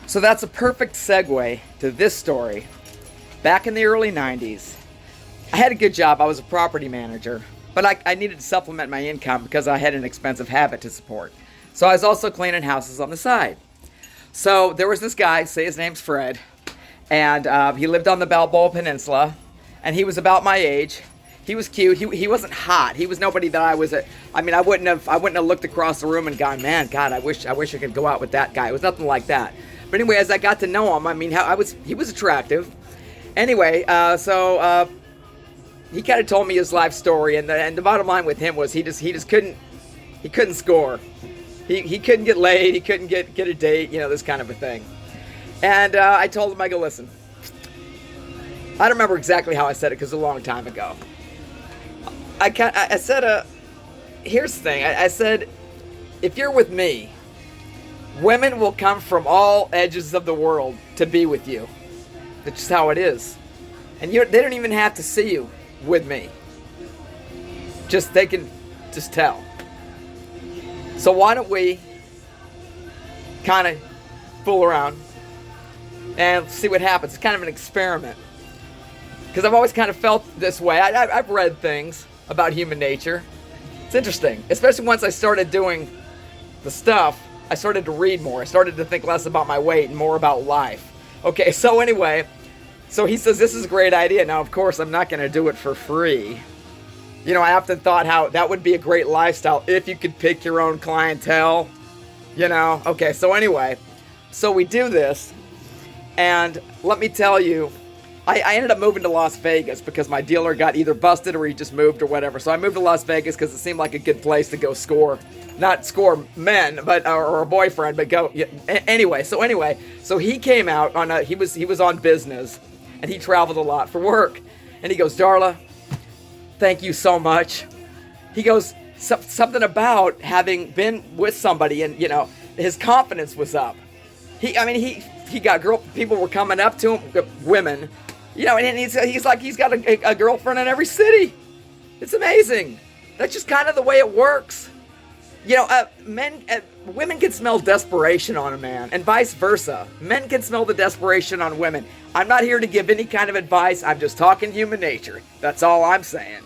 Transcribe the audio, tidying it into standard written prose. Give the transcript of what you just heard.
So that's a perfect segue to this story. Back in the early 90s, I had a good job. I was a property manager, but I needed to supplement my income because I had an expensive habit to support. So I was also cleaning houses on the side. So there was this guy, say his name's Fred, and he lived on the Balboa Peninsula, and he was about my age. He was cute. He wasn't hot. He was nobody that I was. I mean, I wouldn't have looked across the room and gone, man, God, I wish I could go out with that guy. It was nothing like that. But anyway, as I got to know him, I mean, he was attractive. Anyway, so he kind of told me his life story, and the bottom line with him was he just couldn't score. He couldn't get laid. He couldn't get a date. You know, this kind of a thing. And I told him, I go, listen. I don't remember exactly how I said it because it was a long time ago. I said, here's the thing. I said, if you're with me, women will come from all edges of the world to be with you. That's just how it is. And they don't even have to see you with me. They can just tell. So why don't we kind of fool around and see what happens? It's kind of an experiment. Because I've always kind of felt this way. I've read things about human nature. It's interesting. Especially once I started doing the stuff, I started to read more. I started to think less about my weight and more about life. Okay, so anyway, so he says, this is a great idea. Now, of course, I'm not going to do it for free. You know, I often thought how that would be a great lifestyle if you could pick your own clientele. You know, okay, so anyway, so we do this. And let me tell you, I ended up moving to Las Vegas because my dealer got either busted or he just moved or whatever. So I moved to Las Vegas because it seemed like a good place to go score. Not score men, but or a boyfriend, but go. Yeah, anyway, so he came out on he was on business, and he traveled a lot for work. And he goes, Darla, thank you so much. He goes, something about having been with somebody, and you know, his confidence was up. He got people were coming up to him, women. You know, and he's like, he's got a girlfriend in every city. It's amazing. That's just kind of the way it works. You know, women can smell desperation on a man, and vice versa. Men can smell the desperation on women. I'm not here to give any kind of advice. I'm just talking human nature. That's all I'm saying.